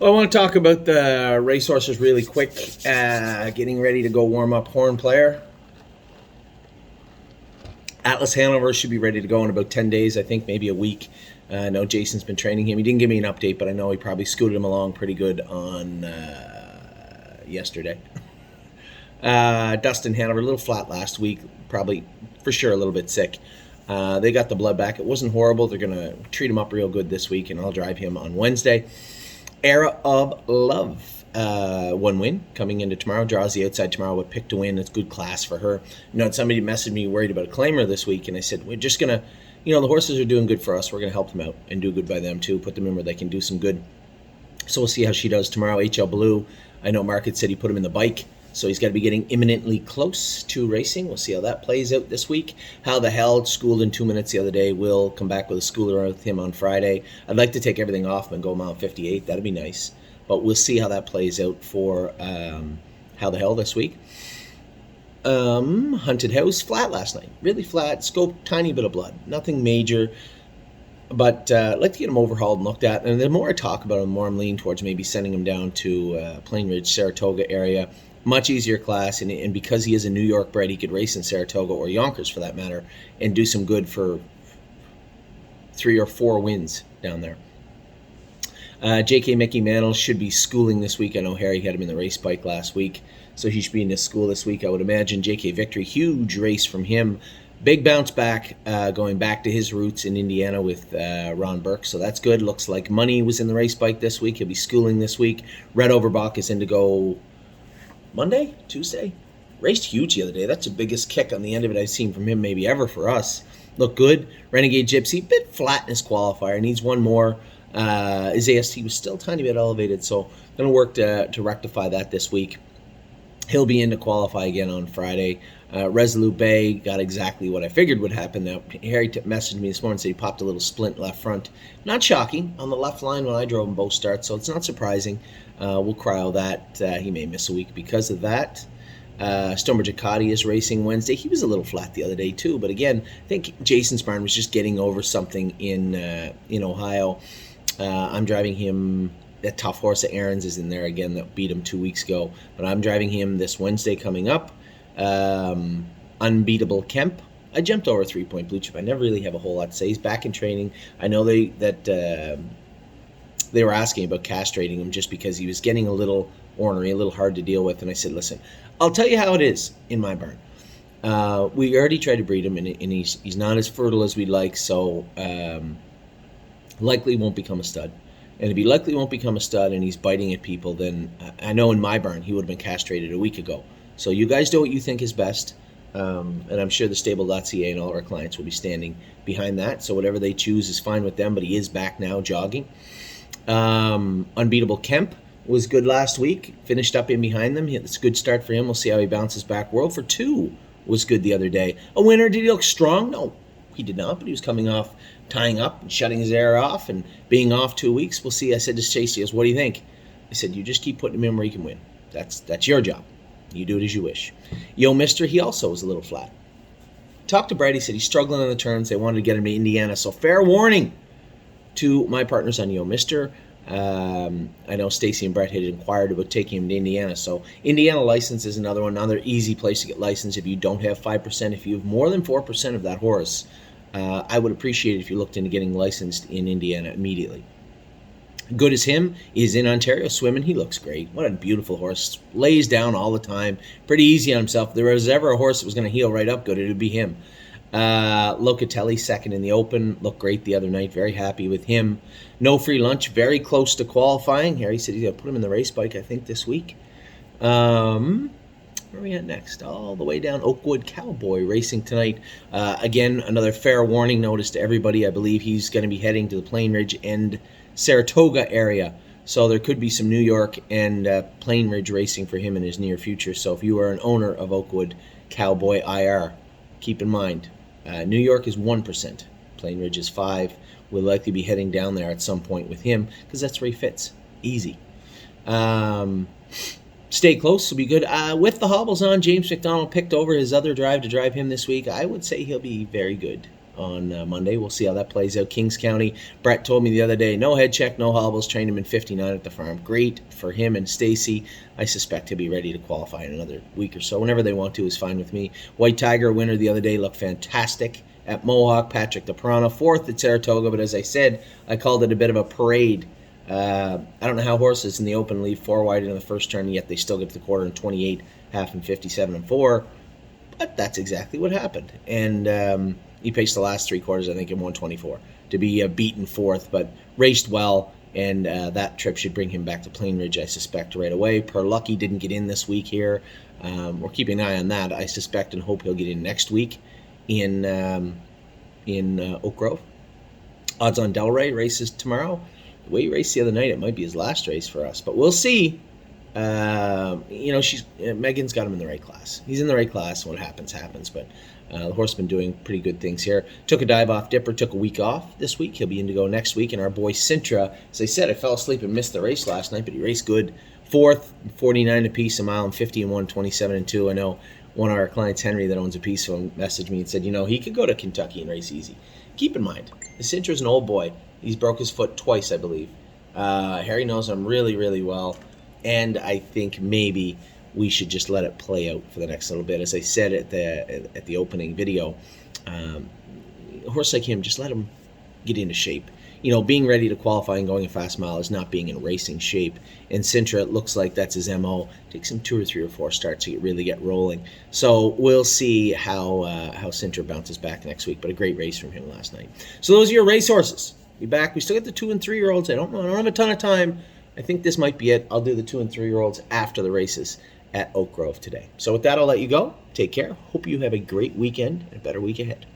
Well, I want to talk about the racehorses really quick. Getting ready to go warm up Horn Player. Atlas Hanover should be ready to go in about 10 days, I think, maybe a week. I know Jason's been training him. He didn't give me an update, but I know he probably scooted him along pretty good on yesterday. Dustin Hanover, a little flat last week, probably for sure a little bit sick. They got the blood back. It wasn't horrible. They're going to treat him up real good this week, and I'll drive him on Wednesday. Era of Love, one win coming into tomorrow. Draws the outside tomorrow with pick to win. It's good class for her. Somebody messaged me worried about a claimer this week, and I said, we're just going to, the horses are doing good for us. We're going to help them out and do good by them too. Put them in where they can do some good. So we'll see how she does tomorrow. HL Blue, I know Mark had said he put him in the bike, so he's got to be getting imminently close to racing. We'll see how that plays out this week. How the Hell schooled in 2 minutes the other day. We'll come back with a schooler with him on Friday. I'd like to take everything off and go mile 58. That'd be nice. But we'll see how that plays out for How the Hell this week. Hunted House, flat last night. Really flat. Scope, tiny bit of blood. Nothing major. But I'd like to get him overhauled and looked at. And the more I talk about him, the more I'm leaning towards maybe sending him down to Plain Ridge, Saratoga area. Much easier class, and because he is a New York bred, he could race in Saratoga or Yonkers for that matter and do some good for 3 or 4 wins down there. JK Mickey Mantle should be schooling this week. I know Harry had him in the race bike last week, so he should be in his school this week, I would imagine. JK Victory, huge race from him. Big bounce back, going back to his roots in Indiana with Ron Burke, so that's good. Looks like Money was in the race bike this week. He'll be schooling this week. Red Overbach is in to go Monday, Tuesday. Raced huge the other day. That's the biggest kick on the end of it I've seen from him maybe ever for us. Looked good. Renegade Gypsy, bit flat in his qualifier. Needs one more. His AST was still a tiny bit elevated, so going to work to rectify that this week. He'll be in to qualify again on Friday. Resolute Bay got exactly what I figured would happen. Now, Harry messaged me this morning and said he popped a little splint left front. Not shocking on the left line when I drove him both starts, so it's not surprising. We'll cryo that. He may miss a week because of that. Stonebridge Acadi is racing Wednesday. He was a little flat the other day too, but again, I think Jason's barn was just getting over something in Ohio. I'm driving him. That tough horse at Aaron's is in there again that beat him 2 weeks ago, but I'm driving him this Wednesday coming up. Unbeatable Kemp. I jumped over 3-point blue chip. I never really have a whole lot to say. He's back in training. I know they were asking about castrating him just because he was getting a little ornery, a little hard to deal with. And I said, listen, I'll tell you how it is in my barn. We already tried to breed him, and he's not as fertile as we'd like, so likely won't become a stud. And if he likely won't become a stud and he's biting at people, then I know in my barn he would have been castrated a week ago. So you guys do what you think is best. And I'm sure the stable.ca and all of our clients will be standing behind that. So whatever they choose is fine with them, but he is back now jogging. Unbeatable Kemp was good last week. Finished up in behind them. It's a good start for him. We'll see how he bounces back. World for Two was good the other day. A winner. Did he look strong? No, he did not, but he was coming off tying up and shutting his air off and being off 2 weeks. We'll see. I said to Stacey, what do you think? I said, you just keep putting him in where he can win. That's your job. You do it as you wish. Yo Mister, he also was a little flat. Talked to Brady, said he's struggling on the turns. They wanted to get him to Indiana. So fair warning to my partners on Yo Mister. I know Stacy and Brett had inquired about taking him to Indiana. So Indiana license is another easy place to get licensed if you don't have 5%. If you have more than 4% of that horse, I would appreciate it if you looked into getting licensed in Indiana immediately. Good as him is in Ontario swimming. He looks great. What a beautiful horse. Lays down all the time. Pretty easy on himself. If there was ever a horse that was going to heel right up good, it would be him. Locatelli second in the Open. Looked great the other night. Very happy with him. No free lunch. Very close to qualifying. Harry said he's going to put him in the race bike, I think, this week. Where are we at next? All the way down Oakwood Cowboy racing tonight. Again, another fair warning notice to everybody. I believe he's going to be heading to the Plain Ridge and Saratoga area. So there could be some New York and Plain Ridge racing for him in his near future. So if you are an owner of Oakwood Cowboy IR, keep in mind, New York is 1%. Plain Ridge is 5%. We'll likely be heading down there at some point with him because that's where he fits. Easy. Stay close will be good. With the hobbles on, James McDonald picked over his other drive to drive him this week. I would say he'll be very good on Monday. We'll see how that plays out. Kings County, Brett told me the other day, no head check, no hobbles, trained him in 59 at the farm. Great for him and Stacy. I suspect he'll be ready to qualify in another week or so. Whenever they want to is fine with me. White Tiger winner the other day, looked fantastic at Mohawk. Patrick DePrano, fourth at Saratoga, but as I said, I called it a bit of a parade. I don't know how horses in the Open leave 4 wide in the first turn, yet they still get to the quarter in 28, half and 57 and 4. But that's exactly what happened. And he paced the last 3 quarters, I think, in 124 to be beaten fourth, but raced well. And that trip should bring him back to Plain Ridge, I suspect, right away. Per Lucky didn't get in this week here. We're keeping an eye on that. I suspect and hope he'll get in next week in Oak Grove. Odds on Delray races tomorrow. The way he raced the other night, it might be his last race for us, but we'll see. Megan's got him in the right class. He's in the right class. What happens, happens. But the horse's been doing pretty good things here. Took a dive off Dipper, took a week off this week. He'll be in to go next week. And our boy Sintra, as I said, I fell asleep and missed the race last night, but he raced good. Fourth, 49 apiece, a mile and 50 and 1, 27 and 2. I know one of our clients, Henry, that owns a piece, so messaged me and said, he could go to Kentucky and race easy. Keep in mind, Sintra's an old boy. He's broke his foot twice, I believe. Harry knows him really, really well. And I think maybe we should just let it play out for the next little bit. As I said at the opening video, a horse like him, just let him get into shape. Being ready to qualify and going a fast mile is not being in racing shape. And Sintra, it looks like that's his MO. Takes him 2 or 3 or 4 starts to really get rolling. So we'll see how Sintra bounces back next week. But a great race from him last night. So those are your racehorses. Be back. We still got the 2 and 3 year olds. I don't have a ton of time. I think this might be it. I'll do the 2 and 3 year olds after the races at Oak Grove today. So with that, I'll let you go. Take care. Hope you have a great weekend and a better week ahead.